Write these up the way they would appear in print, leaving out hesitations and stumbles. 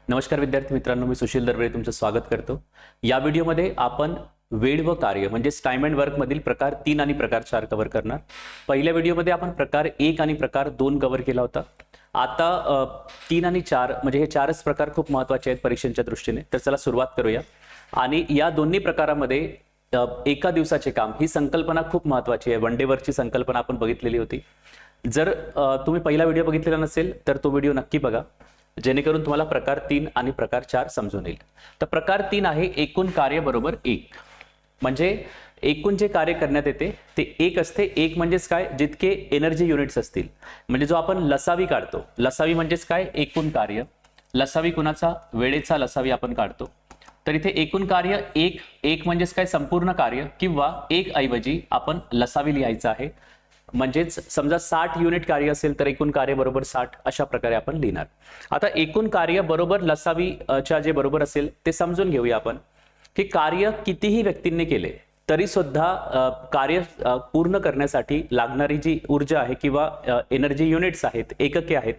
नमस्कार विद्यार्थी मित्रांनो, मी सुशील दरवेळे तुमचं स्वागत करतो। या व्हिडिओमध्ये आपण वेळ व कार्य म्हणजे टाइम अँड वर्क मधील प्रकार 3 आणि प्रकार 4 कव्हर करणार। पहिल्या व्हिडिओमध्ये आपण प्रकार 1 आणि प्रकार 2 कव्हर केला होता। आता 3 आणि 4 म्हणजे हे चारच प्रकार खूप महत्त्वाचे आहेत परीक्षेच्या दृष्टीने। तर चला सुरुवात करूया। आणि या दोन्ही प्रकारामध्ये एका दिवसाचे काम ही संकल्पना खूप महत्त्वाची आहे। वन डे वर्कची संकल्पना आपण बघितलेली होती। जर तुम्ही पहिला व्हिडिओ बघितलेला नसेल तर तो व्हिडिओ नक्की बघा, जेणेकरून तुम्हाला प्रकार 3 आणि प्रकार 4 समजून येईल। तर प्रकार 3 आहे एकूण कार्य बरोबर 1, म्हणजे एकूण जे कार्य करण्यात येते ते 1 असते। 1 म्हणजेच काय, जितके एनर्जी युनिट्स असतील, म्हणजे जो आपण लसावी काढतो। लसावी म्हणजेच काय, एकूण कार्य। लसावी कुणाचा, वेळेचा लसावी आपण काढतो। तर इथे एकूण कार्य 1 म्हणजेच काय, संपूर्ण कार्य, किंवा 1 ऐवजी आपण लसावी लिहायचं आहे। म्हणजेच समजा 60 युनिट कार्य असेल तर एकूण कार्य बरोबर 60 अशा प्रकारे आपण लिहिणार। आता एकूण कार्य बरोबर लसावीच्या जे बरोबर असेल ते समजून घेऊया आपण, की कार्य कितीही व्यक्तींनी केले तरी सुद्धा कार्य पूर्ण करण्यासाठी लागणारी जी ऊर्जा आहे किंवा एनर्जी युनिट्स आहेत, एकके आहेत,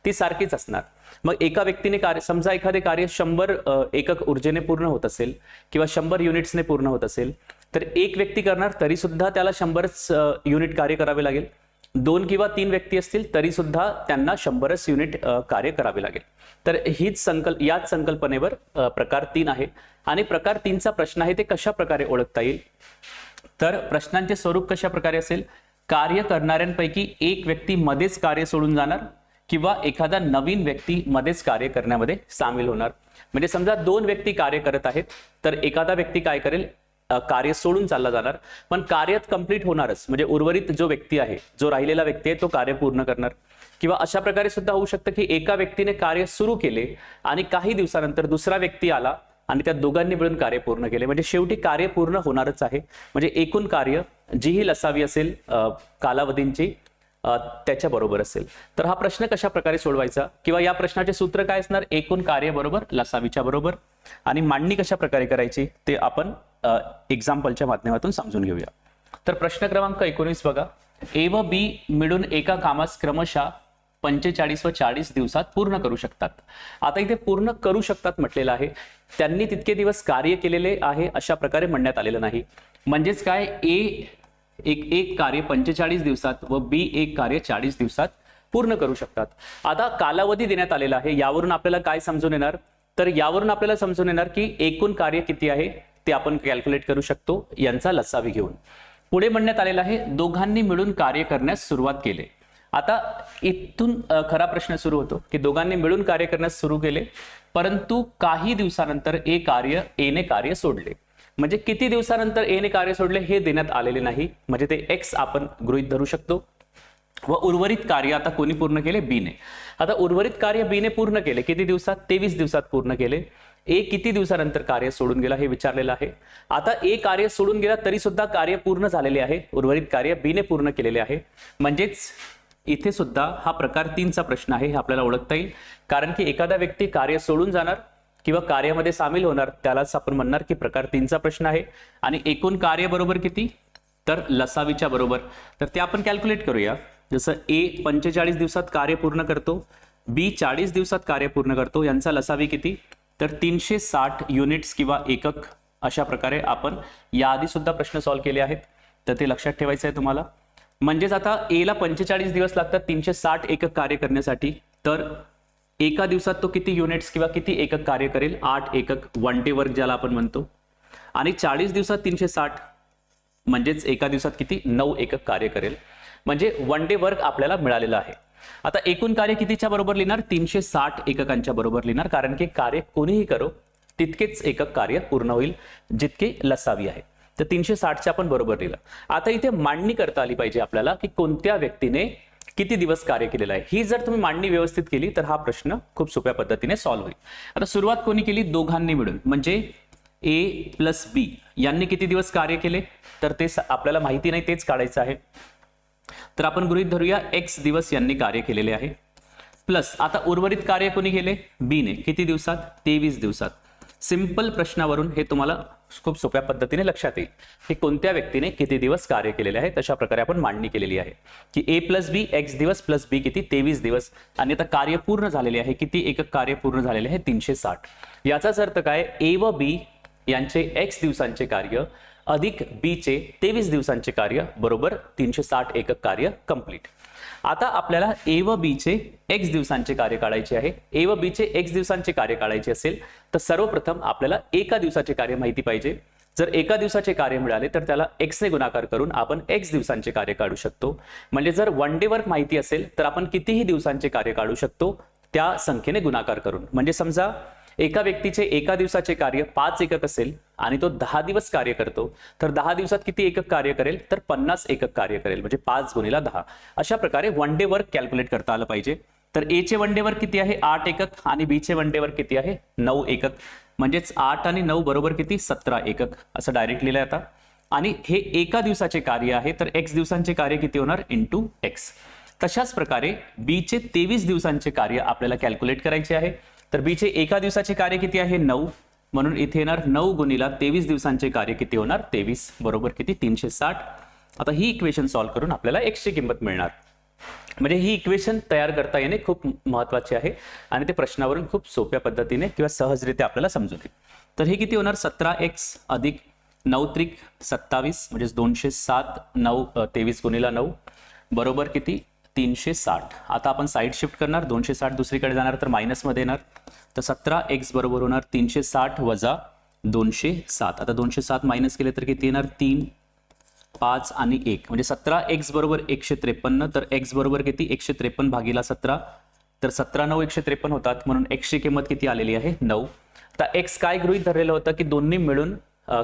ती सारखीच असणार। मग एका व्यक्तीने कार्य, समजा एखादे कार्य 100 एकक ऊर्जेने पूर्ण होत असेल किंवा 100 युनिट्सने पूर्ण होत असेल तर एक व्यक्ती करणार तरी सुद्धा त्याला 100च युनिट कार्य करावे लागेल। 2 किंवा 3 व्यक्ती असतील तरी सुद्धा त्यांना 100च युनिट कार्य करावे लागेल। तर हीच याच संकल्पनेवर प्रकार 3 आहे। आणि प्रकार 3चा प्रश्न आहे ते कशा प्रकारे ओळखता येईल, तर प्रश्नांचे स्वरूप कशा प्रकारे असेल, कार्य करणाऱ्यांपैकी एक व्यक्ती मध्येच कार्य सोडून जाणार किंवा एखादा नवीन व्यक्ती मध्येच कार्य करण्यामध्ये सामील होणार। म्हणजे समजा 2 व्यक्ती कार्य करत आहेत तर एखादा व्यक्ती काय करेल, कार्य सोडून चालला जाणार, पण कार्य कंप्लीट होणारच, म्हणजे उर्वरित जो व्यक्ती आहे, जो राहिलेला व्यक्ती आहे तो कार्य पूर्ण करणार। किंवा अशा प्रकारे सुद्धा होऊ शकतं की एका व्यक्तीने कार्य सुरू केले आणि काही दिवसानंतर दुसरा व्यक्ती आला आणि त्या दोघांनी मिळून कार्य पूर्ण केले, म्हणजे शेवटी कार्य पूर्ण होणारच आहे। म्हणजे एकूण कार्य जीही लसावी असेल कालावधींची त्याच्या बरोबर असेल। तर हा प्रश्न कशा प्रकारे सोडवायचा, किंवा या प्रश्नाचे सूत्र काय असणार, एकूण कार्य बरोबर लसावीच्या बरोबर। आणि मांडणी कशा प्रकारे करायची ते आपण एक्झाम्पलच्या माध्यमातून समजून घेऊया। तर प्रश्न क्रमांक 19 बघा, ए व बी मिळून एका कामास क्रमशः 45 व 40 दिवसात पूर्ण करू शकतात। आता इथे पूर्ण करू शकतात म्हटलेलं आहे, त्यांनी तितके दिवस कार्य केलेले आहे अशा प्रकारे म्हणण्यात आलेलं नाही। म्हणजेच काय, ए एक कार्य 45 दिवसात व बी एक कार्य 40 दिवसात पूर्ण करू शकतात। आता कालावधी देण्यात आलेला आहे, यावरून आपल्याला काय समजून येणार, तर यावरून आपल्याला समजून येणार की एकूण कार्य किती आहे ते आपण कॅल्क्युलेट करू शकतो यांचा लसावी घेऊन। पुढे म्हणण्यात आलेला आहे, दोघांनी मिळून कार्य करण्यास सुरुवात केले। आता इथून खरा प्रश्न सुरू होतो की दोघांनी मिळून कार्य करण्यास सुरू केले, परंतु काही दिवसानंतर ए ने कार्य सोडले। म्हणजे किती दिवसानंतर ए ने कार्य सोडले हे देण्यात आलेले नाही, म्हणजे ते एक्स आपण गृहीत धरू शकतो। व उर्वरित कार्य आता कोणी पूर्ण केले, बी ने। आता उर्वरित कार्य बी ने पूर्ण केले, किती दिवसात, 23 दिवसात पूर्ण केले। ए किती दिवसानंतर कार्य सोडून गेला हे विचारलेलं आहे। आता ए कार्य सोडून गेला तरी सुद्धा कार्य पूर्ण झालेले आहे, उर्वरित कार्य बी ने पूर्ण केलेले आहे। म्हणजेच इथे सुद्धा हा प्रकार 3चा प्रश्न आहे हे आपल्याला ओळखता येईल, कारण की एखादा व्यक्ती कार्य सोडून जाणार किंवा कार्यामध्ये सामील होणार त्यालाच आपण म्हणणार की प्रकार 3चा प्रश्न आहे। आणि एकूण कार्य बरोबर किती, तर लसावीच्या बरोबर। तर ते आपण कॅल्क्युलेट करूया। जसं ए 45 दिवसात कार्य पूर्ण करतो, बी 40 दिवसात कार्य पूर्ण करतो, यांचा लसावी किती, तर 360 युनिट्स किंवा एकक। अशा प्रकारे आपण याआधी सुद्धा प्रश्न सॉल्व्ह केले आहेत, तर ते लक्षात ठेवायचं आहे तुम्हाला। म्हणजेच आता ए ला 45 दिवस लागतात 360 एकक कार्य करण्यासाठी, तर एका दिवसात तो किती युनिट्स किंवा किती एकक कार्य करेल, 8 एकक, वन डे वर्क ज्याला आपण म्हणतो। आणि 40 दिवसात 360 म्हणजेच एका दिवसात किती, 9 एकक कार्य करेल, म्हणजे वन डे वर्क आपल्याला मिळालेलं आहे। आता एकूण कार्य कितीच्या बरोबर लिहिणार, 360 एककांच्या बरोबर लिहिणार, कारण की कार्य कोणीही करो तितकेच एकक कार्य पूर्ण होईल जितके लसावी आहे। तर 360च्या आपण बरोबर लिहिलं। आता इथे मांडणी करता आली पाहिजे आपल्याला की कोणत्या व्यक्तीने किती दिवस कार्य केलेलं आहे। ही जर तुम्ही मांडणी व्यवस्थित केली तर हा प्रश्न खूप सोप्या पद्धतीने सॉल्व्ह होईल। आता सुरुवात कोणी केली, दोघांनी मिळून, म्हणजे ए प्लस बी यांनी किती दिवस कार्य केले, तर ते आपल्याला माहिती नाही, तेच काढायचं आहे। तर आपण गृहीत धरूया एक्स दिवस यांनी कार्य केलेले आहे, प्लस आता उर्वरित कार्य कोणी केले, बी ने, किती दिवसात, 23 दिवसात। सिंपल प्रश्नावरून हे तुम्हाला खूप सोप्या पद्धतीने लक्षात येईल की कोणत्या व्यक्तीने किती दिवस कार्य केलेले आहे. तशा प्रकारे आपण मांडणी केलेली आहे की ए प्लस बी एक्स दिवस प्लस बी किती 23 दिवस आणि आता कार्य पूर्ण झालेले आहे. किती एकक कार्य पूर्ण झालेले आहे 360. याचाच अर्थ काय, ए व बी यांचे एक्स दिवसांचे कार्य अधिक बी चे 23 दिवसांचे कार्य बरोबर 360 एकक कार्य कंप्लीट. आता आपल्याला ए व बी चे एक्स दिवसांचे कार्य काढायचे आहे. ए व बी चे एक्स दिवसांचे कार्य काढायचे असेल तर सर्वप्रथम आपल्याला एका दिवसाचे कार्य माहिती पाहिजे. जर एका दिवसाचे कार्य मिळाले तर त्याला एक्स ने गुणाकार करून आपण एक्स दिवसांचे कार्य काढू शकतो. म्हणजे जर वन डे वर्क माहिती असेल तर आपण कितीही दिवसांचे कार्य काढू शकतो त्या संख्येने गुणाकार करून. म्हणजे समजा एका व्यक्तीचे एका दिवसाचे कार्य 5 एकक असेल आणि तो 10 दिवस कार्य करतो तर 10 दिवसात किती एकक कार्य करेल तर 50 एकक कार्य करेल. म्हणजे 5 गुणिले 10 अशा प्रकारे वन डे वर्क कॅल्क्युलेट करता आलं पाहिजे. तर ए चे वन डे वर्क किती आहे 8 एकक आणि बी चे वन डे वर्क किती आहे 9 एकक. म्हणजेच 8 आणि 9 बरोबर किती 17 एकक असं डायरेक्ट लिहिलंय आता. आणि हे एका दिवसाचे कार्य आहे तर एक्स दिवसांचे कार्य किती होणार इंटू एक्स. तशाच प्रकारे बी चे 23 दिवसांचे कार्य आपल्याला कॅल्क्युलेट करायचे आहे. तर बी चे एका दिवसाचे कार्य किती आहे 9 म्हणून इथे येणार 9 गुणिले 23 दिवसांचे कार्य किती होणार 23 बरोबर किती 360. आता ही इक्वेशन सॉल्व्ह करून आपल्याला एक्स ची किंमत मिळणार. म्हणजे ही इक्वेशन तयार करता येणे खूप महत्त्वाचे आहे आणि ते प्रश्नावरून खूप सोप्या पद्धतीने किंवा सहजरित्या आपल्याला समजून येईल. तर हे किती होणार 17x अधिक 9 त्रिक 27 म्हणजे 207 9 23 गुणिले 9 बरोबर किती 360. आता आपण साइड शिफ्ट करणार 260 दुसरीकडे जाणार तर मायनस मध्ये येणार. तर 17x बरोबर होणार 360 वजा 207. आता 207 मायनस केले तर किती येणार 3 5 आणि 1 म्हणजे 17x बरोबर 153. तर x बरोबर किती 153 भागिले 17 तर 17 9 153 होतात म्हणून x ची किंमत किती आलेली आहे 9. आता x काय गृहीत धरलेलं होतं की दोन्ही मिळून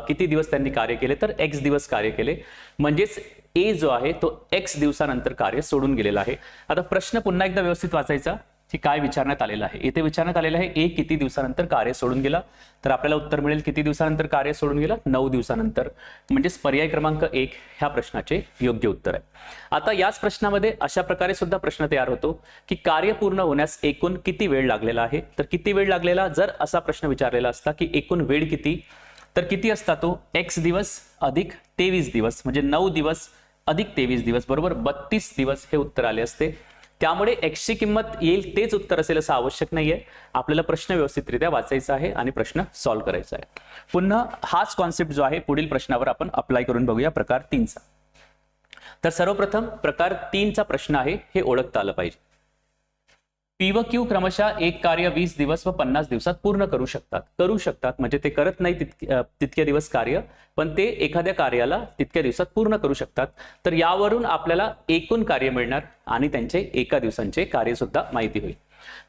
किती दिवस त्यांनी कार्य केले तर x दिवस कार्य केले. म्हणजेच ए जो आहे तो x दिवसानंतर कार्य सोडून गेलेला आहे. आता प्रश्न पुन्हा एकदा व्यवस्थित वाचायचा की काय विचारण्यात आलेलं आहे. इथे विचारण्यात आलेलं आहे ए किती दिवसानंतर कार्य सोडून गेला. तर आपल्याला उत्तर मिळेल किती दिवसानंतर कार्य सोडून गेला 9 दिवसानंतर. म्हणजेच पर्याय क्रमांक 1 ह्या प्रश्नाचे योग्य उत्तर आहे. आता याच प्रश्नामध्ये अशा प्रकारे सुद्धा प्रश्न तयार होतो की कार्य पूर्ण होण्यास एकूण किती वेळ लागलेला आहे. तर किती वेळ लागलेला जर असा प्रश्न विचारलेला असता की एकूण वेळ किती तर किती असता तो x दिवस अधिक 23 दिवस म्हणजे 9 दिवस अधिक 23 दिवस बरोबर 32 दिवस हे उत्तर आले असते. त्यामुळे x ची किंमत येईल तेच उत्तर असेल असं आवश्यक नाहीये. आपल्याला प्रश्न व्यवस्थितरित्या वाचायचा आहे आणि प्रश्न सॉल्व्ह करायचा आहे. पुन्हा हाच कॉन्सेप्ट जो आहे पुढील प्रश्नावर आपण अप्लाय करून बघूया प्रकार 3 चा. तर सर्वप्रथम प्रकार 3 चा प्रश्न आहे हे ओळखता आलं पाहिजे. पी व क्यू क्रमशः एक कार्य 20 दिवस व 50 दिवसात पूर्ण करू शकतात म्हणजे ते करत नाही तितके दिवस कार्य पण ते एखाद्या कार्याला तितक्या दिवसात पूर्ण करू शकतात. तर यावरून आपल्याला एकूण कार्य मिळणार आणि त्यांचे एका दिवसांचे कार्य सुद्धा माहिती होईल.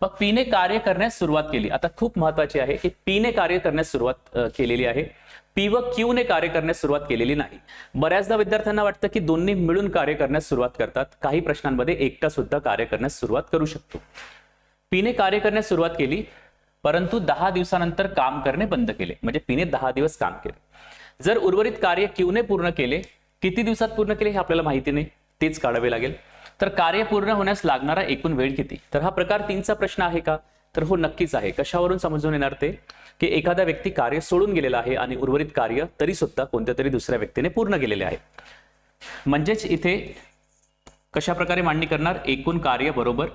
मग पी ने कार्य करण्यास सुरुवात केली. आता खूप महत्त्वाचे आहे की पी ने कार्य करण्यास सुरुवात केलेली आहे. पी व क्यू ने कार्य करण्यास सुरुवात केलेली नाही. बऱ्याचदा विद्यार्थ्यांना वाटतं की दोन्ही मिळून कार्य करण्यास सुरुवात करतात. काही प्रश्नांमध्ये एकटा सुद्धा कार्य करण्यास सुरुवात करू शकतो. पी ने कार्य करण्यास सुरुवात केली परंतु 10 दिवसानंतर काम करणे बंद केले. म्हणजे पी ने 10 दिवस काम केले. जर उर्वरित कार्य क्यू ने पूर्ण केले किती दिवसात पूर्ण केले हे आपल्याला माहिती नाही तेच काढावे लागेल. तर कार्य पूर्ण होण्यास लागणारा एकूण वेळ किती. तर हा प्रकार 3 चा प्रश्न आहे का तर हो नक्कीच आहे. कशावरून समजून येणार ते की एखादा व्यक्ती कार्य सोडून गेलेला आहे आणि उर्वरित कार्य तरी सुद्धा कोणत्या तरी दुसऱ्या व्यक्तीने पूर्ण केलेले आहे. म्हणजेच इथे कशा प्रकारे मांडणी करणार एकूण कार्य बरोबर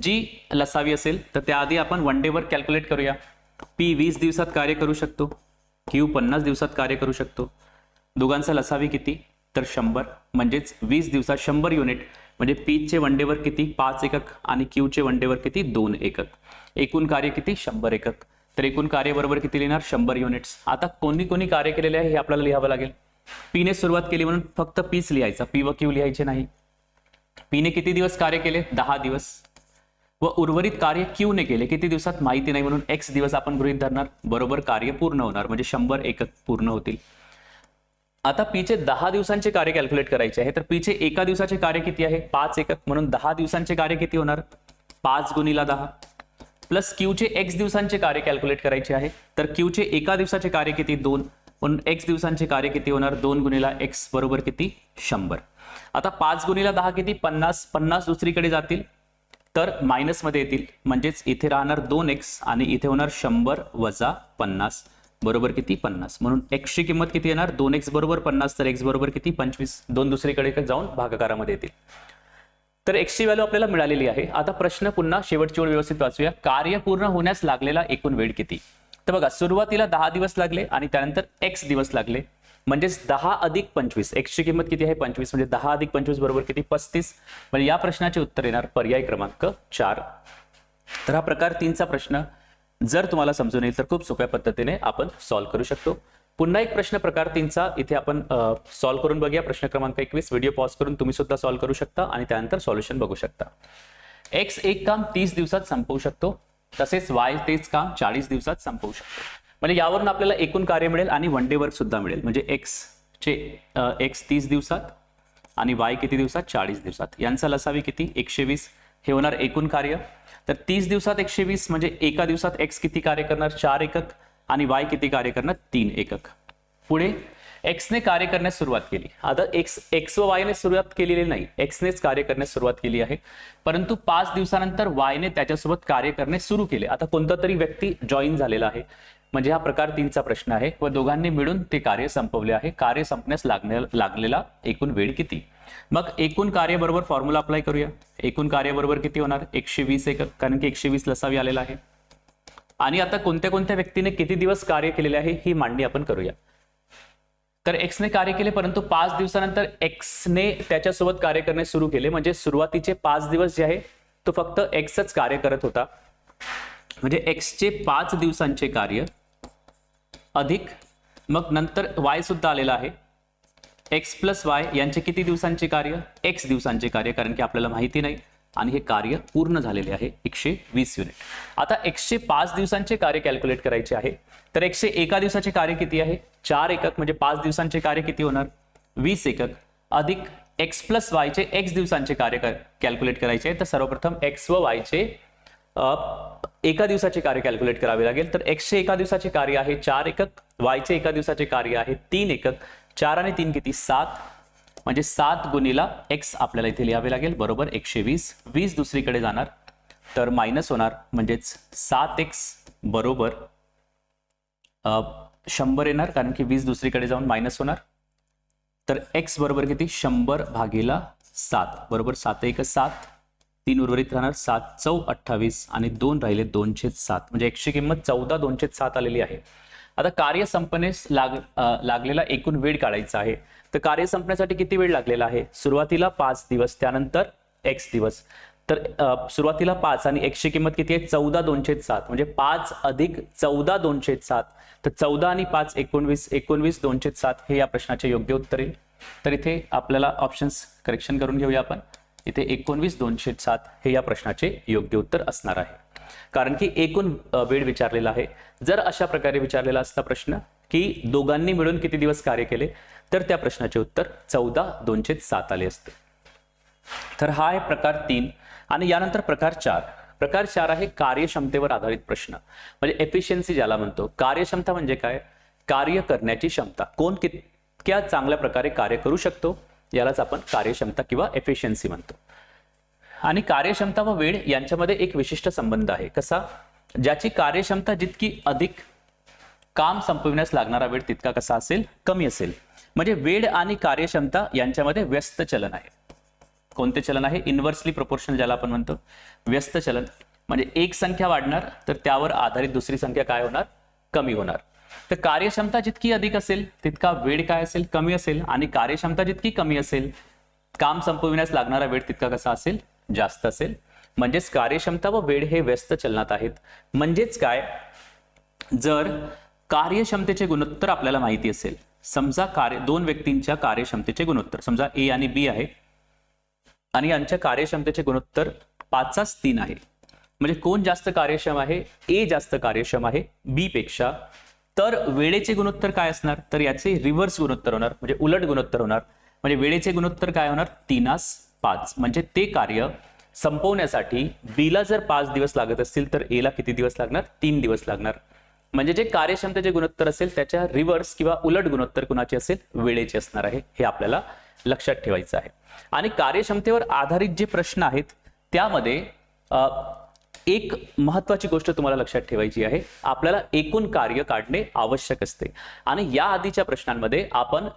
जी लसावी असेल तर त्याआधी आपण वन डे वर्क कॅल्क्युलेट करूया. पी 20 दिवसात कार्य करू शकतो क्यू 50 दिवसात कार्य करू शकतो. दोघांचा लसावी किती तर 100 म्हणजेच 20 दिवसात 100 युनिट म्हणजे पी चे वन डे वर्क किती 5 एकक आणि क्यू चे वन डे वर्क किती 2 एकक. एकूण कार्य किती 100 एकक. तर एकूण कार्य बरोबर किती लिहिणार 100 युनिट्स. आता कोणी कोणी कार्य केलेले आहे हे आपल्याला लिहावं लागेल. पी ने सुरुवात केली म्हणून फक्त पीच लिहायचा पी व क्यू लिहायचे नाही. पी ने किती दिवस कार्य केले 10 दिवस व उर्वरित कार्य क्यू ने केले किती दिवसात माहिती नाही म्हणून एक्स दिवस आपण गृहीत धरणार बरोबर कार्य पूर्ण होणार म्हणजे 100 एकक पूर्ण होतील. आता पी चे 10 दिवसांचे कार्य कॅल्क्युलेट करायचे आहे. तर पी चे एका दिवसाचे कार्य किती आहे 5 एकक म्हणून 10 दिवसांचे कार्य किती होणार 5 गुणिले 10 प्लस क्यू चे एक्स दिवसांचे कार्य कॅल्क्युलेट करायचे आहे. तर क्यू चे एका दिवसाचे कार्य किती 2 म्हणून एक्स दिवसांचे कार्य किती होणार 2 गुणिले एक्स बरोबर किती 100. आता 5 गुणिले 10 किती 50 50 दुसरीकडे जातील तर मायनस मध्ये येतील म्हणजेच इथे राहणार 2x आणि इथे होणार 100 वजा 50 बरोबर किती 50, म्हणून x ची किंमत किती येणार 2x बरोबर 50, तर x बरोबर किती 25, दोन दुसरीकडे जाऊन भागाकारामध्ये येतील. तर x ची व्हॅल्यू आपल्याला मिळालेली आहे. आता प्रश्न पुन्हा शेवटची ओळ व्यवस्थित वाचूया. कार्य पूर्ण होण्यास लागलेला एकूण वेळ किती? तर बघा सुरुवातीला 10 दिवस लागले आणि त्यानंतर x दिवस लागले, म्हणजेच 10 अधिक 25, x ची किंमत किती आहे 25, म्हणजे 10 अधिक 25 बरोबर किती 35, म्हणजे या प्रश्नाचे उत्तर येणार पर्याय क्रमांक 4. तर हा प्रकार 3चा प्रश्न जर तुम्हाला समजून येईल तर खूप सोप्या पद्धतीने आपण सॉल्व्ह करू शकतो. पुन्हा एक प्रश्न प्रकार 3चा इथे आपण सॉल्व्ह करून बघूया. प्रश्न क्रमांक 21 व्हिडिओ पॉज करून तुम्ही सुद्धा सॉल्व्ह करू शकता आणि त्यानंतर सॉल्युशन बघू शकता. x एक काम 30 दिवसात संपवू शकतो, तसेच y तेच काम 40 दिवसात संपवू शकतो. म्हणजे यावरून आपल्याला एकूण कार्य मिळेल आणि वन डे वर्क सुद्धा मिळेल. म्हणजे x 30 दिवसात आणि y किती दिवसात 40 दिवसात, यांचा लसावी किती 120, हे होणार एकूण कार्य. तर 30 दिवसात 120 म्हणजे एका दिवसात x किती कार्य करणार 4 एकक आणि y किती कार्य करणार 3 एकक. पुढे x ने कार्य करण्यास सुरुवात केली. आता x व y ने सुरुवात केलेली नाही, x नेच कार्य करण्यास सुरुवात केली आहे, परंतु 5 दिवसानंतर y ने त्याच्यासोबत कार्य करणे सुरू केले. आता कोणता तरी व्यक्ती जॉईन झालेला आहे, म्हणजे हा प्रकार 3चा प्रश्न आहे व दोघांनी मिळून ते कार्य संपवले आहे. कार्य संपण्यास लागलेला एकूण वेळ किती? मग एकूण कार्य बरोबर फॉर्म्युला अप्लाय करूया. एकूण कार्य बरोबर किती होणार 120 एकक, कारण की 120 लसावी आलेला आहे. आणि आता कोणत्या कोणत्या व्यक्तीने किती दिवस कार्य केलेले आहे ही मांडणी आपण करूया. तर x ने कार्य केले, परंतु 5 दिवसानंतर x ने त्याच्यासोबत कार्य करणे सुरू केले, म्हणजे सुरुवातीचे 5 दिवस जे आहे तो फक्त xच कार्य करत होता. म्हणजे x चे 5 दिवसांचे कार्य अधिक मग नंतर y सुद्धा आलेला आहे, x प्लस y यांचे किती दिवसांचे कार्य x दिवसांचे कार्य, कारण की आपल्याला माहिती नाही आणि हे कार्य पूर्ण झालेले आहे 120 युनिट. आता x चे 5 दिवसांचे कार्य कॅल्क्युलेट करायचे आहे. तर x चे एका दिवसाचे कार्य किती आहे 4 एकक, म्हणजे 5 दिवसांचे कार्य किती होणार 20 एकक, अधिक x प्लस y चे x दिवसांचे कार्य कॅल्क्युलेट करायचे आहे. तर सर्वप्रथम x व y चे एका दिवसाचे कार्य कॅल्क्युलेट करावे लागेल. तर x चे एका दिवसाचे कार्य आहे 4 एकक, y चे एका दिवसाचे कार्य आहे 3 एकक, 4 आणि 3 किती 7, म्हणजे 7 गुणिला x आपल्याला इथे लिहावे लागेल बरोबर 120. 20 दुसरीकडे जाणार तर मायनस होणार, म्हणजेच 7x बरोबर 100 येणार, कारण की 20 दुसरीकडे जाऊन मायनस होणार. तर x बरोबर किती 100 भागीला 7 बरोबर 7 1 7, 3 उर्वरित राहणार 7 4 28 आणि 2 राहिले 2/7, म्हणजे x ची किंमत 14/2/7 आलेली आहे. आता कार्य संपण्यास लागलेला एकूण वेळ काढायचा आहे. तर कार्य संपण्यासाठी किती वेळ लागलेला आहे? सुरुवातीला 5 दिवस, त्यानंतर x दिवस. तर सुरुवातीला 5 आणि x ची किंमत किती आहे 14/2/7, म्हणजे 5 अधिक 14/2/7. तर 14 आणि 5 19, 19/2/7 हे या प्रश्नाचे योग्य उत्तर येईल. तर इथे आपल्याला ऑप्शन्स करेक्शन करून घेऊया आपण. इथे 19/2/7 हे या प्रश्नाचे योग्य उत्तर असणार आहे, कारण की एकूण वेळ विचारलेला आहे. जर अशा प्रकारे विचारलेला असता प्रश्न की दोघांनी मिळून किती दिवस कार्य केले, तर त्या प्रश्नाचे उत्तर 14/2/7 आले असते. तर हा आहे प्रकार 3. आणि यानंतर प्रकार 4. प्रकार 4 आहे कार्यक्षमतेवर आधारित प्रश्न, म्हणजे एफिशियन्सी ज्याला म्हणतो. कार्यक्षमता म्हणजे काय? कार्य करण्याची क्षमता, कोण कितक्या चांगल्या प्रकारे कार्य करू शकतो यालाच आपण कार्यक्षमता किंवा एफिशियन्सी म्हणतो. आणि कार्यक्षमता व वेळ यांच्यामध्ये एक विशिष्ट संबंध आहे. कसा? ज्याची कार्यक्षमता जितकी अधिक, काम संपविण्यास लागणारा वेळ तितका कसा असेल कमी असेल. म्हणजे वेळ आणि कार्यक्षमता यांच्यामध्ये व्यस्त चलन आहे. कोणते चलन आहे? इन्व्हर्सली प्रोपोर्शनल ज्याला आपण म्हणतो, व्यस्त चलन. म्हणजे एक संख्या वाढणार तर त्यावर आधारित दुसरी संख्या काय होणार? कमी होणार. तर कार्यक्षमता जितकी अधिक असेल तितका वेळ काय असेल? कमी असेल. आणि कार्यक्षमता जितकी कमी असेल काम संपविण्यास लागणारा वेळ तितका कसा असेल? जास्त असेल. म्हणजेच कार्यक्षमता व वेळ हे व्यस्त चलनात आहेत. म्हणजेच काय? जर कार्यक्षमतेचे गुणोत्तर आपल्याला माहिती असेल, समजा दोन व्यक्तींच्या कार्यक्षमतेचे गुणोत्तर, समजा ए आणि बी आहे आणि यांच्या कार्यक्षमतेचे गुणोत्तर 5/3 आहे. म्हणजे कोण जास्त कार्यक्षम आहे? ए जास्त कार्यक्षम आहे बी पेक्षा. तर वेळेचे गुणोत्तर काय असणार? तर याचे रिव्हर्स गुणोत्तर होणार, म्हणजे उलट गुणोत्तर होणार. म्हणजे वेळेचे गुणोत्तर काय होणार? 3/5. म्हणजे ते कार्य संपवण्यासाठी बीला जर 5 दिवस लागत असतील तर एला किती दिवस लागणार? 3 दिवस लागणार. म्हणजे जे कार्यक्षमतेचे गुणोत्तर असेल त्याच्या रिव्हर्स किंवा उलट गुणोत्तर कुणाचे असेल? वेळेचे असणार आहे. हे आपल्याला लक्षात ठेवायचं आहे. आणि कार्यक्षमतेवर आधारित जे प्रश्न आहेत त्यामध्ये एक महत्त्वाची गोष्ट तुम्हाला लक्षात ठेवायची आहे, आपल्याला एकूण कार्य काढणे आवश्यक असते आणि या आधीच्या प्रश्नांमध्ये आपण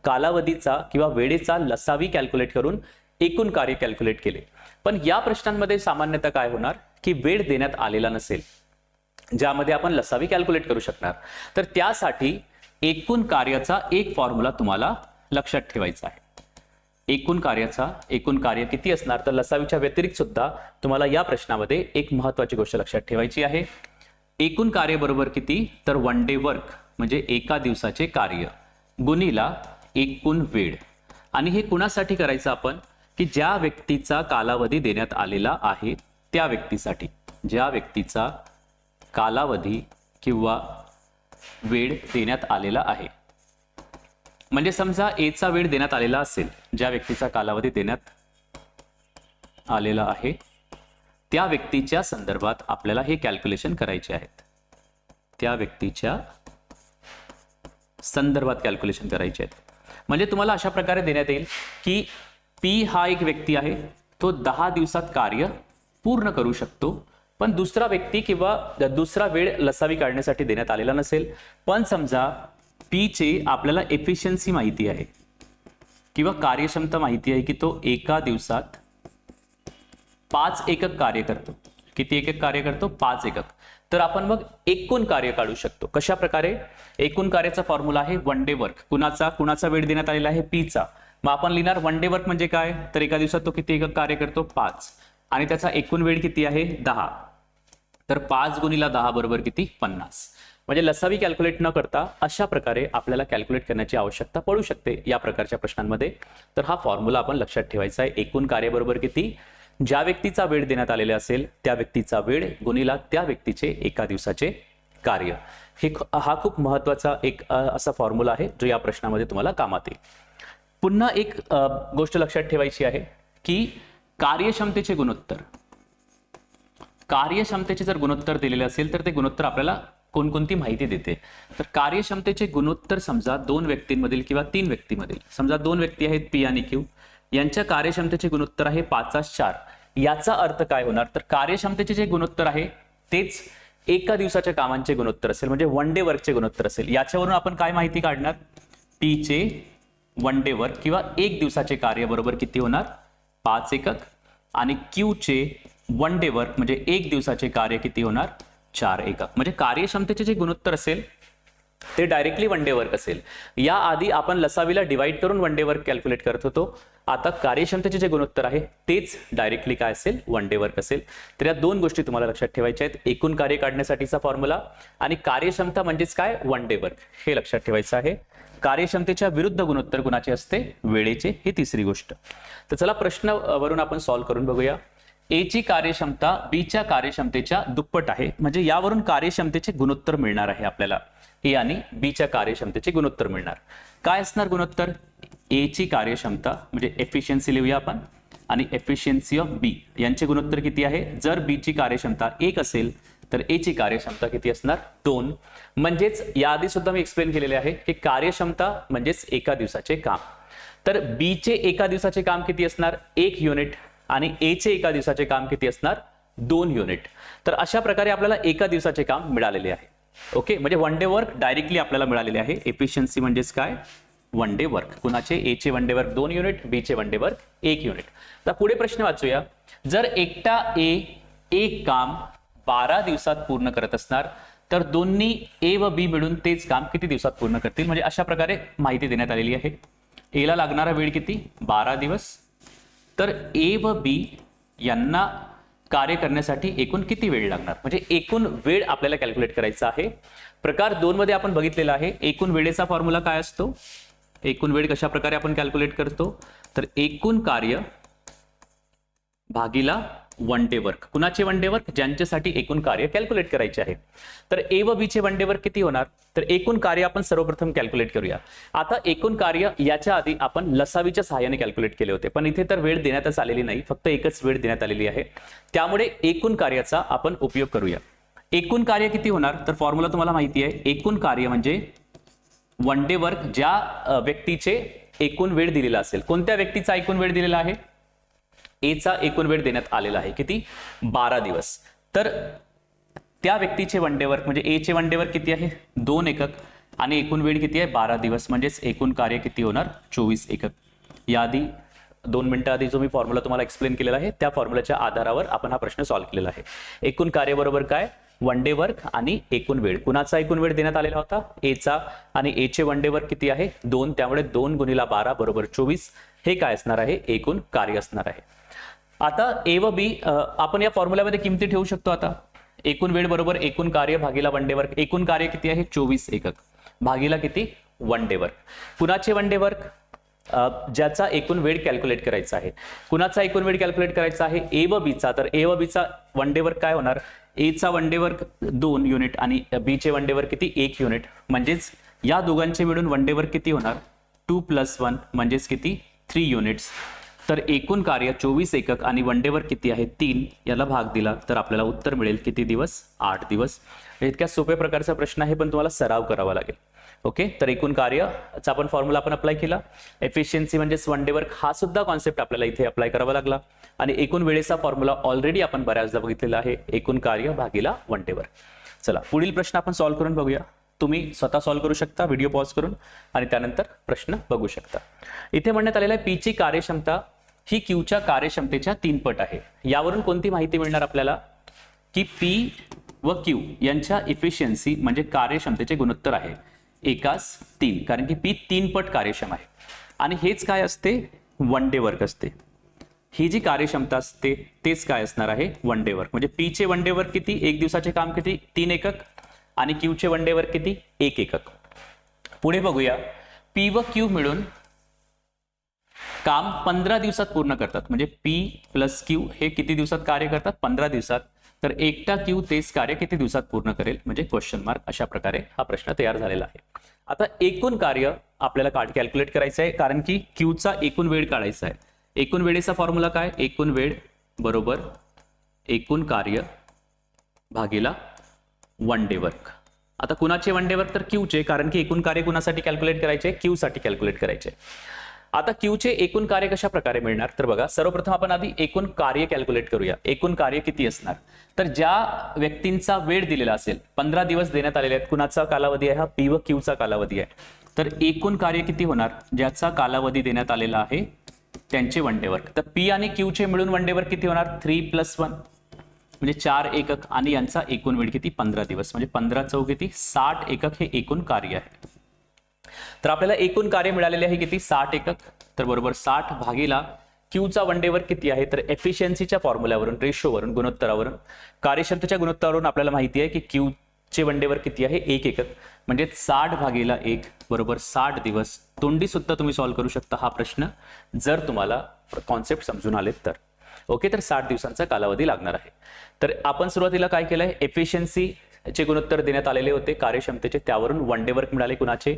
कालावधीचा किंवा वेळेचा लसावी कॅल्क्युलेट करून एकूण कार्य कॅल्क्युलेट केले. पण या प्रश्नांमध्ये सामान्यतः काय होणार की वेळ देण्यात आलेला नसेल ज्यामध्ये आपण लसावी कॅल्क्युलेट करू शकणार. तर त्यासाठी एकूण कार्याचा एक फॉर्म्युला तुम्हाला लक्षात ठेवायचा आहे. एकूण कार्य किती असणार, तर लसावीच्या व्यतिरिक्त सुद्धा तुम्हाला या प्रश्नामध्ये एक महत्त्वाची गोष्ट लक्षात ठेवायची आहे. एकूण कार्य बरोबर किती, तर वन डे वर्क म्हणजे एका दिवसाचे कार्य गुणिला एकूण वेळ. आणि हे कुणासाठी करायचं आपण, की ज्या व्यक्तीचा कालावधी देण्यात आलेला आहे त्या व्यक्तीसाठी, ज्या व्यक्तीचा कालावधी किंवा वेळ देण्यात आलेला आहे. म्हणजे समजा एचा वेळ देण्यात आलेला असेल, ज्या व्यक्तीचा कालावधी देण्यात आलेला आहे त्या व्यक्तीच्या संदर्भात आपल्याला हे कॅल्क्युलेशन करायचे आहेत. त्या व्यक्तीच्या संदर्भात कॅल्क्युलेशन करायचे आहेत. म्हणजे तुम्हाला अशा प्रकारे देण्यात येईल की पी हा एक व्यक्ती आहे, तो 10 दिवसात कार्य पूर्ण करू शकतो. पण दुसरा व्यक्ती किंवा दुसरा वेळ लसावी काढण्यासाठी देण्यात आलेला नसेल. पण समजा पी चे आपल्याला एफिशियन्सी माहिती आहे किंवा कार्यक्षमता माहिती आहे की तो एका दिवसात 5 एकक कार्य करतो. किती एकक कार्य करतो, 5 एकक. तर आपण मग एकूण कार्य काढू शकतो. कशा प्रकारे, एकूण कार्याचा फॉर्म्युला आहे वन डे वर्क. कुणाचा वेळ देण्यात आलेला आहे, पी चा. मग आपण लिहिणार वन डे वर्क म्हणजे काय, तर एका दिवसात तो किती एकक कार्य करतो, 5. आणि त्याचा एकूण वेळ किती आहे, 10. तर 5 गुणिला 10 बरोबर किती, 50. म्हणजे लसावी कॅल्क्युलेट न करता अशा प्रकारे आपल्याला कॅल्क्युलेट करण्याची आवश्यकता पडू शकते या प्रकारच्या प्रश्नांमध्ये. तर हा फॉर्म्युला आपण लक्षात ठेवायचा आहे. एकूण कार्य बरोबर किती, ज्या व्यक्तीचा वेळ देण्यात आलेला असेल त्या व्यक्तीचा वेळ गुणिला त्या व्यक्तीचे एका दिवसाचे कार्य. हा खूप महत्त्वाचा एक असा फॉर्म्युला आहे जो या प्रश्नामध्ये तुम्हाला कामात येईल. पुन्हा एक गोष्ट लक्षात ठेवायची आहे की कार्यक्षमतेचे गुणोत्तर. कार्यक्षमतेचे जर गुणोत्तर दिलेले असेल तर ते गुणोत्तर आपल्याला कोणकोणती माहिती देते. तर कार्यक्षमतेचे गुणोत्तर समजा 2 व्यक्तींमधील किंवा 3 व्यक्तींमधील, समजा 2 व्यक्ती आहेत पी आणि क्यू, यांच्या कार्यक्षमतेचे गुणोत्तर आहे 5/4. याचा अर्थ काय होणार, तर कार्यक्षमतेचे जे गुणोत्तर आहे तेच एका दिवसाच्या कामांचे गुणोत्तर असेल, म्हणजे वन डे वर्कचे गुणोत्तर असेल. याच्यावरून आपण काय माहिती काढणार, पी चे वन डे वर्क किंवा एक दिवसाचे कार्य बरोबर किती होणार, 5 एकक. आणि क्यू चे वन डे वर्क म्हणजे एक दिवसाचे कार्य किती होणार, 4 एकक. म्हणजे कार्यक्षमतेचे जे गुणोत्तर असेल ते डायरेक्टली वन डे वर्क असेल. या आधी आपण लसावीला डिवाइड करून वन डे वर्क कॅल्क्युलेट करत होतो. आता कार्यक्षमतेचे जे गुणोत्तर आहे तेच डायरेक्टली काय असेल, वन डे वर्क असेल. तर या दोन गोष्टी तुम्हाला लक्षात ठेवायच्या आहेत. एकूण कार्य काढण्यासाठीचा फॉर्म्युला आणि कार्यक्षमता म्हणजेच काय, वन डे वर्क, हे लक्षात ठेवायचं आहे. कार्यक्षमतेच्या विरुद्ध गुणोत्तर गुणाचे असते, वेळेचे, ही तिसरी गोष्ट. तर चला प्रश्न वरून आपण सॉल्व्ह करून बघूया. ए ची कार्यक्षमता बी च्या कार्यक्षमतेच्या दुप्पट आहे, म्हणजे यावरून कार्यक्षमतेचे गुणोत्तर मिळणार आहे आपल्याला. ए आणि बी च्या कार्यक्षमतेचे गुणोत्तर मिळणार. काय असणार गुणोत्तर, ए ची कार्यक्षमता म्हणजे एफिशियन्सी लिहूया आपण, आणि एफिशियन्सी ऑफ बी यांचे गुणोत्तर किती आहे. जर बी ची कार्यक्षमता 1 असेल तर ए ची कार्यक्षमता किती असणार, 2. म्हणजेच याआधी सुद्धा मी एक्सप्लेन केलेले आहे की कार्यक्षमता म्हणजेच एका दिवसाचे काम. तर बी चे एका दिवसाचे काम किती असणार, 1 युनिट, आणि ए चे एका दिवसाचे काम किती असणार, 2 युनिट. तर अशा प्रकारे आपल्याला एका दिवसाचे काम मिळालेले आहे. ओके, म्हणजे वन डे वर्क डायरेक्टली आपल्याला मिळालेले आहे. एफिशियन्सी म्हणजेच काय, वन डे वर्क. कुणाचे, ए चे वन डे वर्क 2 युनिट, बी चे वन डे वर्क 1 युनिट. तर पुढे प्रश्न वाचूया. जर एकटा ए एक काम 12 दिवसात पूर्ण करत असणार तर दोन्ही ए व बी मिळून तेच काम किती दिवसात पूर्ण करतील. म्हणजे अशा प्रकारे माहिती देण्यात आलेली आहे. ए ला लागणारा वेळ किती, 12 दिवस. तर ए व बी यांना कार्य करण्यासाठी एकूण किती वेळ लागणार, म्हणजे एकूण वेळ आपल्याला कॅल्क्युलेट करायचा आहे. प्रकार 2 मध्ये आपण बघितलेला आहे. एकूण वेळेचा फॉर्म्युला काय असतो, एकूण वेळ कशा प्रकारे आपण कॅल्क्युलेट करतो, तर एकूण कार्य भागीला वन डे वर्क. कुणाचे वन डे वर्क, ज्यांच्यासाठी एकूण कार्य कॅल्क्युलेट करायचे आहे. तर ए व बी चे वन डे वर्क किती होणार, तर एकूण कार्य आपण सर्वप्रथम कॅल्क्युलेट करूया. आता एकूण कार्य याच्या आधी आपण लसावीच्या सहाय्याने कॅल्क्युलेट केले होते, पण इथे तर वेळ देण्यातच आलेली नाही, फक्त एकच वेळ देण्यात आलेली आहे. त्यामुळे एकूण कार्याचा आपण उपयोग करूया. एकूण कार्य किती होणार, तर फॉर्म्युला तुम्हाला माहिती आहे. एकूण कार्य म्हणजे वन डे वर्क, ज्या व्यक्तीचे एकूण वेळ दिलेला असेल. कोणत्या व्यक्तीचा एकूण वेळ दिलेला आहे, ए चा एकूण वेळ देण्यात आलेला आहे किती, 12 दिवस. तर त्या व्यक्तीचे वन डे वर्क म्हणजे ए चे वन डे वर्क किती आहे 2 एकक आणि एकूण वेळ किती आहे 12 दिवस, म्हणजेच एकूण कार्य किती होणार 24 एकक. याआधी 2 मिनिटं आधी जो मी फॉर्म्युला तुम्हाला एक्सप्लेन केलेला आहे त्या फॉर्म्युल्याच्या आधारावर आपण हा प्रश्न सॉल्व्ह केलेला आहे. एकूण कार्य बरोबर काय वन डे वर्क आणि एकूण वेळ. कुणाचा एकूण वेळ देण्यात आलेला होता एचा, आणि एचे वन डे वर्क किती आहे 2, त्यामुळे 2 गुणिला 12 बरोबर 24 हे काय असणार आहे एकूण कार्य असणार आहे. आता ए व बी आपण या फॉर्म्युल्यामध्ये किमती ठेवू शकतो. आता एकूण वेळ बरोबर एकूण कार्य भागिला वन डे वर्क. एकूण कार्य किती आहे 24 एकक भागिला किती वन डे वर्क. कुणाचे वन डे वर्क ज्याचा एकूण वेळ कॅल्क्युलेट करायचा आहे. कुणाचा एकूण वेळ कॅल्क्युलेट करायचा आहे ए व बीचा. तर ए व बीचा वन डे वर्क काय होणार ए चा वन डे वर्क 2 युनिट आणि बी चे वन डे वर्क किती 1 युनिट, म्हणजेच या दोघांचे मिळून वन डे वर्क किती होणार 2 + 1 म्हणजेच किती 3 युनिट्स. तर एकूण कार्य 24 एकक आणि वन डे वर्क किती आहे 3, याला भाग दिला तर आपल्याला उत्तर मिळेल किती दिवस 8 दिवस. इतक्या सोप्या प्रकारचा प्रश्न आहे पण तुम्हाला सराव करावा लागेल. ओके, तर एकूण कार्याचा आपण फॉर्म्युला आपण अप्लाय केला. एफिशियन्सी म्हणजेच वन डे वर्क हा सुद्धा कॉन्सेप्ट आपल्याला इथे अप्लाय करावा लागला. आणि एकूण वेळेचा फॉर्म्युला ऑलरेडी आपण बऱ्याचदा बघितलेला आहे एकूण कार्य भागिला वन डे वर्क. चला पुढील प्रश्न आपण सॉल्व्ह करून बघूया. तुम्ही स्वतः सॉल्व्ह करू शकता व्हिडिओ पॉज करून आणि त्यानंतर प्रश्न बघू शकता. इथे म्हणण्यात आलेला आहे पी ची कार्यक्षमता ही क्यूच्या कार्यक्षमतेच्या 3 पट आहे. यावरून कोणती माहिती मिळणार आपल्याला की पी व क्यू यांच्या इफिशियन्सी म्हणजे कार्यक्षमतेचे गुणोत्तर आहे एकास 3, कारण की पी 3 पट कार्यक्षम आहे आणि हेच काय असते वन डे वर्क असते. ही जी कार्यक्षमता असते तेच काय असणार आहे वन डे वर्क. म्हणजे पी चे वन डे वर्क किती एक दिवसाचे काम किती 3 एकक आणि क्यू चे वन डे वर्क किती 1 एकक. पुढे बघूया पी व क्यू मिळून काम 15 दिवसात पूर्ण करतात. म्हणजे पी प्लस क्यू हे किती दिवसात कार्य करतात 15 दिवसात. तर एकटा क्यू तेच कार्य किती दिवसात पूर्ण करेल म्हणजे क्वेश्चन मार्क. अशा प्रकारे हा प्रश्न तयार झालेला आहे. आता एकूण कार्य आपल्याला कॅल्क्युलेट करायचं आहे कारण की क्यूचा एकूण वेळ काढायचा आहे. एकूण वेळेचा फॉर्म्युला काय एकूण वेळ बरोबर एकूण कार्य भागिला वन डे वर्क. आता कुणाचे वन डे वर्क तर क्यूचे, कारण की एकूण कार्य कुणासाठी कॅल्क्युलेट करायचे क्यू साठी कॅल्क्युलेट करायचे. आता क्यूचे एकूण कार्य कशा प्रकारे मिळणार तर बघा सर्वप्रथम आपण आधी एकूण कार्य कॅल्क्युलेट करूया. एकूण कार्य किती असणार तर ज्या व्यक्तींचा वेळ दिलेला असेल 15 दिवस देण्यात आलेले आहेत. कुणाचा कालावधी आहे हा पी व क्यूचा कालावधी आहे. तर एकूण कार्य किती होणार ज्याचा कालावधी देण्यात आलेला आहे त्यांचे वन डे वर्क. तर पी आणि क्यूचे मिळून वन डे वर्क किती होणार 3 + 1 म्हणजे 4 एकक आणि यांचा एकूण वेळ किती 15 दिवस म्हणजे 15 चौक किती 60 एकक हे एकूण कार्य आहे. तर आपल्याला एकूण कार्य मिळालेले आहे किती 60 एकक. तर बरोबर 60 भागिला क्यूचा वन डे वर्क किती आहे तर एफिशियन्सीच्या फॉर्म्युल्यावरून रेशोवरून गुणोत्तरावरून कार्यक्षमतेच्या गुणोत्तरावरून आपल्याला माहिती आहे की क्यूचे वन डे वर्क किती आहे 1 एकक म्हणजे 60 भागिला 1 बरोबर 60 दिवस. तोंडी सुद्धा तुम्ही सॉल्व्ह करू शकता हा प्रश्न जर तुम्हाला कॉन्सेप्ट समजून आलेत तर. ओके, तर 60 दिवसांचा कालावधी लागणार आहे. तर आपण सुरुवातीला काय केलंय एफिशियन्सीचे गुणोत्तर देण्यात आलेले होते कार्यक्षमतेचे, त्यावरून वन डे वर्क मिळाले कुणाचे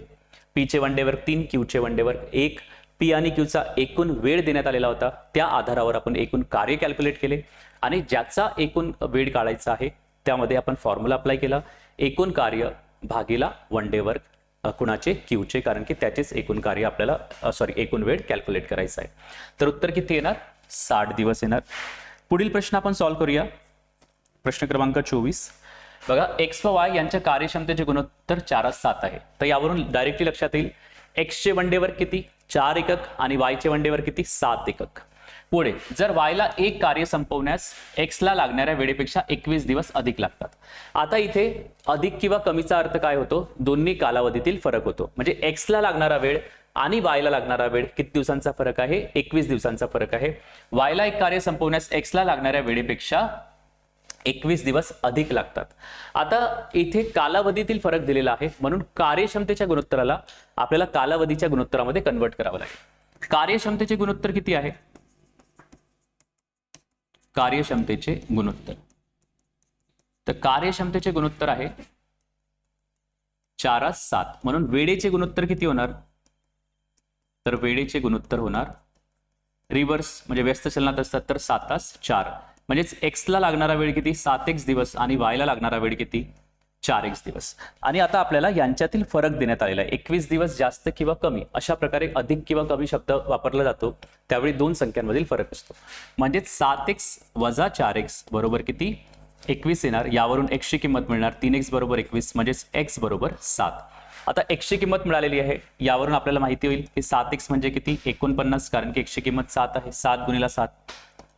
पी चे वन डे वर्क 3 क्यूचे वन डे वर्क 1. पी आणि क्यूचा एकूण वेळ देण्यात आलेला होता त्या आधारावर आपण एकूण कार्य कॅल्क्युलेट केले आणि ज्याचा एकूण वेळ काढायचा आहे त्यामध्ये आपण फॉर्म्युला अप्लाय केला एकूण कार्य भागिला वन डे वर्क कुणाचे क्यूचे, कारण की त्याचेच एकूण कार्य आपल्याला एकूण वेळ कॅल्क्युलेट करायचा आहे. तर उत्तर किती येणार 60 दिवस येणार. पुढील प्रश्न आपण सॉल्व्ह करूया. प्रश्न क्रमांक 24 बघा एक्स व वाय यांच्या कार्यक्षमतेचे गुणोत्तर 4:7 आहे. तर यावरून डायरेक्टली लक्षात येईल एक्स चे वन डे वर्क किती 4 एकक आणि वाय चे वन डे वर्क किती 7 एकक. पुढे जर वायला एक कार्य संपवण्यास एक्सला लागणाऱ्या वेळेपेक्षा 21 दिवस अधिक लागतात. आता इथे अधिक किंवा कमीचा अर्थ काय होतो दोन्ही कालावधीतील फरक होतो. म्हणजे एक्सला लागणारा वेळ आणि वायला लागणारा वेळ किती दिवसांचा फरक आहे 21 दिवसांचा फरक आहे. वायला एक कार्य संपवण्यास एक्सला लागणाऱ्या वेळेपेक्षा 21 दिवस अधिक लागतात. आता इथे कालावधीतील फरक दिलेला आहे म्हणून कार्यक्षमतेच्या गुणोत्तराला आपल्याला कालावधीच्या गुणोत्तरामध्ये कन्वर्ट करावं लागेल. कार्यक्षमतेचे गुणोत्तर किती आहे कार्यक्षमतेचे गुणोत्तर तर कार्यक्षमतेचे गुणोत्तर आहे 4:7 म्हणून वेळेचे गुणोत्तर किती होणार तर वेळेचे गुणोत्तर होणार रिव्हर्स म्हणजे व्यस्त चलनात असतात तर 7:4 म्हणजेच एक्सला लागणारा वेळ किती 7x दिवस आणि वायला लागणारा वेळ किती 4x दिवस. आणि आता आपल्याला यांच्यातील फरक देण्यात आलेला आहे 21 दिवस जास्त किंवा कमी अशा प्रकारे अधिक किंवा कमी शब्द वापरला जातो त्यावेळी दोन संख्यांमधील फरक असतो. म्हणजे 7x - 4x बरोबर किती 21 येणार, यावरून x ची किंमत मिळणार 3x बरोबर 21 म्हणजेच x बरोबर 7. आता x ची किंमत मिळालेली आहे, यावरून आपल्याला माहिती होईल की 7x म्हणजे किती 49, कारण की x ची किंमत 7 आहे, 7 गुणिला 7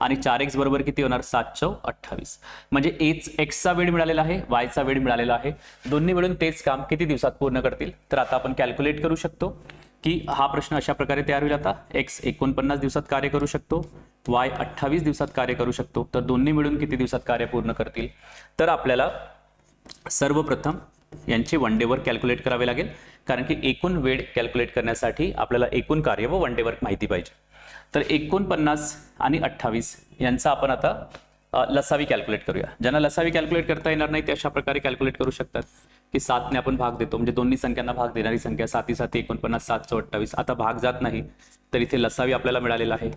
आणि 4x बरोबर किती होणार 7 चौक 28. म्हणजे x चा वेळ मिळालेला आहे, y चा वेळ मिळालेला आहे, दोन्ही मिळून तेच काम किती दिवसात पूर्ण करतील. तर आता आपण कॅल्क्युलेट करू शकतो की हा प्रश्न अशा प्रकारे तयार होईल. आता x 49 दिवसात कार्य करू शकतो, y 28 दिवसात कार्य करू शकतो, तर दोन्ही मिळून किती दिवसात कार्य पूर्ण करतील. तर आपल्याला सर्वप्रथम यांचे वन डे वर्क कॅल्क्युलेट करावे लागेल, कारण की एकूण वेळ कॅल्क्युलेट करण्यासाठी आपल्याला एकूण कार्य व वन डे वर्क माहिती पाहिजे. तर 49 आणि 28 यांचा आपण आता लसावी कॅल्क्युलेट करूया. ज्यांना लसावी कॅल्क्युलेट करता येणार नाही ते अशा प्रकारे कॅल्क्युलेट करू शकतात की 7 ने आपण भाग देतो, म्हणजे दोन्ही संख्यांना भाग देणारी संख्या 7 7 49 7 28. आता भाग जात नाही तर इथे लसावी आपल्याला मिळालेला आहे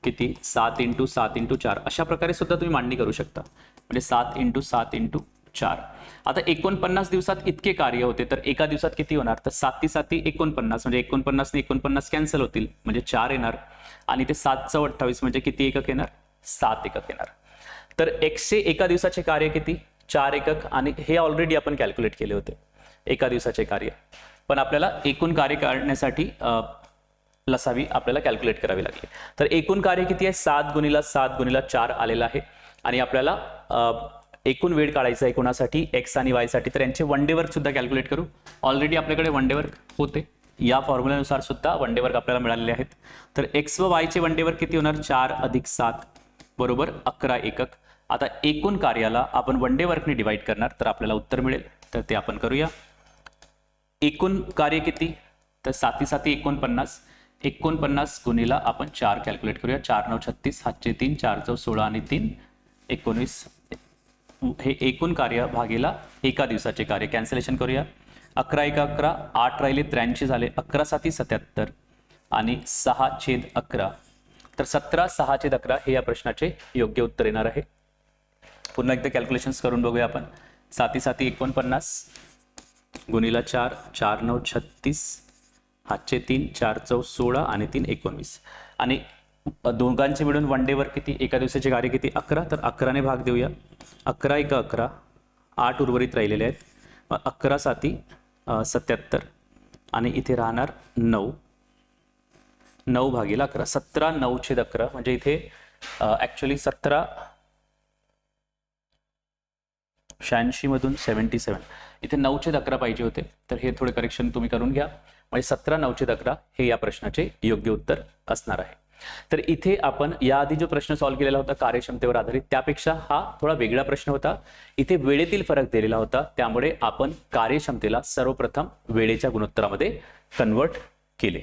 किती 7 × 7 × 4. अशा प्रकारे सुद्धा तुम्ही मांडणी करू शकता, म्हणजे 7 × 7 × 4. आता 49 दिवसात इतके कार्य होते, तर एका दिवसात किती होणार, तर 7 7 49, म्हणजे 49 ने 49 कॅन्सल होतील, म्हणजे 4 येणार, आणि ते 7 × 28 म्हणजे किती एकक येणार 7 एकक येणार. तर x चे एका दिवसाचे कार्य किती 4 एकक, आणि हे ऑलरेडी आपण कॅल्क्युलेट केले होते एका दिवसाचे कार्य, पण आपल्याला एकूण कार्य काढण्यासाठी लसावी आपल्याला कॅल्क्युलेट करावी लागली. तर एकूण कार्य किती आहे 7 × 7 × 4 आलेला आहे, आणि आपल्याला एकूण वेळ काढायचा आहे कोणासाठी x आणि y साठी. तर यांचे वन डे वर्क सुद्धा कॅल्क्युलेट करू. ऑलरेडी आपल्याकडे वन डे वर्क होते, या फॉर्म्युल्यानुसार सुद्धा वन डे वर्क आपल्याला मिळालेले आहेत. तर x व y चे वन डे वर्क किती होणार 4 + 7 बरोबर 11 एकक. आता एकूण कार्याला आपण वन डे वर्कने डिवाइड करणार, तर आपल्याला उत्तर मिळेल, तर ते आपण करूया. एकूण कार्य किती, तर 7 7 49, 49 गुणिला आपण 4 कॅल्क्युलेट करूया. 4 9 36, हातचे 3, 4 4 16 आणि 3 19. हे एकूण कार्य भागीला एका दिवसाचे कार्य, कॅन्सलेशन करूया. 11 1 11, 8 राहिले 83 झाले, 11 7 77 आणि 6/11. तर 17 6/11 हे या प्रश्नाचे योग्य उत्तर येणार आहे. पुन्हा एकदा कॅल्क्युलेशन्स करून बघूया आपण. 7 7 49 गुणिला 4, 4 9 36, हातचे 3, 4 4 16 आणि 3 19. आणि दोघांचे मिळून वन डे वर्क किती एका दिवसाचे कार्य किती 11, तर 11 ने भाग देऊया. 11 1 11, 8 उर्वरित राहिलेले आहेत, 11 7 77 आणि इथे राहणार 9, 9/11. 17 9/11 म्हणजे इथे ऍक्च्युअली 17 86 मधून 77, इथे 9/11 पाहिजे होते, तर हे थोडे करेक्शन तुम्ही करून घ्या. म्हणजे 17 9/11 हे या प्रश्नाचे योग्य उत्तर असणार आहे. तर इथे आपण याआधी जो प्रश्न सॉल्व्ह केलेला होता कार्यक्षमतेवर आधारित, त्यापेक्षा हा थोडा वेगळा प्रश्न होता. इथे वेळेतील फरक दिलेला होता, त्यामुळे आपण कार्यक्षमतेला सर्वप्रथम वेळेच्या गुणोत्तरामध्ये कन्वर्ट केले.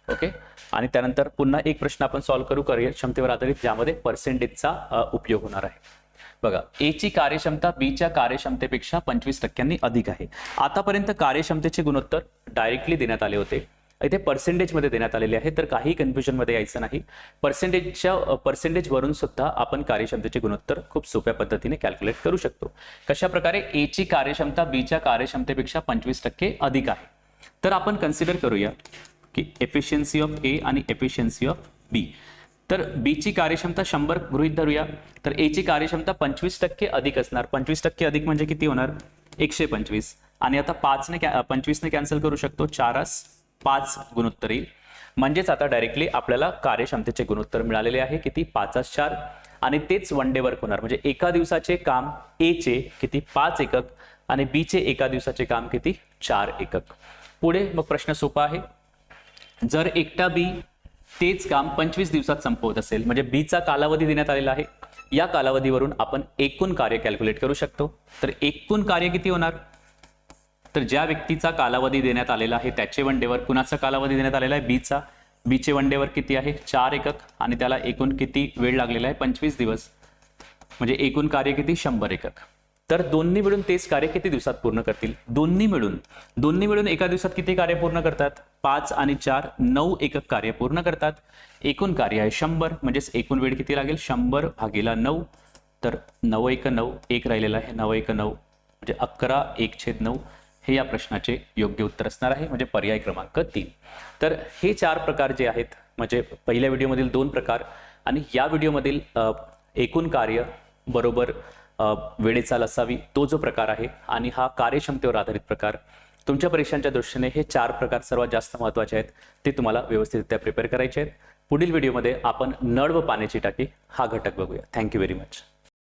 ओके, आणि त्यानंतर पुन्हा एक प्रश्न आपण सॉल्व्ह करू कार्यक्षमतेवर आधारित, ज्यामध्ये पर्सेंटेजचा उपयोग होणार आहे. बघा, ए ची कार्यक्षमता बी च्या कार्यक्षमतेपेक्षा 25% अधिक आहे. आतापर्यंत कार्यक्षमतेचे गुणोत्तर डायरेक्टली देण्यात आले होते, इथे पर्सेंटेजमध्ये देण्यात आलेले आहे, तर काही कन्फ्युजन मध्ये यायचं नाही. पर्सेंटेज वरून सुद्धा आपण कार्यक्षमतेचे गुणोत्तर खूप सोप्या पद्धतीने कॅल्क्युलेट करू शकतो. कशा प्रकारे ए ची कार्यक्षमता बी च्या कार्यक्षमतेपेक्षा 25% अधिक आहे. तर आपण कन्सिडर करूया की एफिशियन्सी ऑफ ए आणि एफिशियन्सी ऑफ बी. तर बी ची कार्यक्षमता 100 गृहीत धरूया, तर ए ची कार्यक्षमता 25% अधिक असणार. 25% अधिक म्हणजे किती होणार 125, आणि आता 25 ने कॅन्सल करू शकतो, 4 5 गुणोत्तर येईल. म्हणजेच आता डायरेक्टली आपल्याला कार्यक्षमतेचे गुणोत्तर मिळालेले आहे किती 5/4, आणि तेच वन डे वर्क होणार. म्हणजे एका दिवसाचे काम ए चे किती 5 एकक आणि बी चे एका दिवसाचे काम किती 4 एकक. पुढे मग प्रश्न सोपा आहे. जर एकटा बी तेच काम 25 दिवसात संपवत असेल, म्हणजे बी चा कालावधी देण्यात आलेला आहे, या कालावधीवरून आपण एकूण कार्य कॅल्क्युलेट करू शकतो. तर एकूण कार्य किती होणार, तर ज्या व्यक्तीचा कालावधी देण्यात आलेला आहे त्याचे वन डे वर्क, कुणाचा कालावधी देण्यात आलेला आहे बीचा, बीचे वन डे वर्क किती आहे 4 एकक, आणि त्याला एकूण किती वेळ लागलेला आहे 25 दिवस, म्हणजे एकूण कार्य किती 100 एकक. तर दोन्ही मिळून तेच कार्य किती दिवसात पूर्ण करतील, दोन्ही मिळून एका दिवसात किती कार्य पूर्ण करतात 5 आणि 4 9 एकक कार्य पूर्ण करतात. एकूण कार्य आहे 100, म्हणजेच एकूण वेळ किती लागेल 100/9. तर 9 1 9, एक राहिलेला आहे 9 1 9, म्हणजे 11 1/9 हे या प्रश्नाचे योग्य उत्तर असणार आहे, म्हणजे पर्याय क्रमांक 3. तर हे 4 प्रकार जे आहेत, म्हणजे पहिल्या व्हिडिओमधील 2 प्रकार आणि या व्हिडिओमधील एकूण कार्य बरोबर वेळेचाल असावी, तो जो प्रकार आहे, आणि हा कार्यक्षमतेवर आधारित प्रकार, तुमच्या परीक्षांच्या दृष्टीने हे 4 प्रकार सर्वात जास्त महत्त्वाचे आहेत. ते तुम्हाला व्यवस्थितरित्या प्रिपेअर करायचे आहेत. पुढील व्हिडिओमध्ये आपण नळ व पाण्याची टाकी हा घटक बघूया. Thank you very much.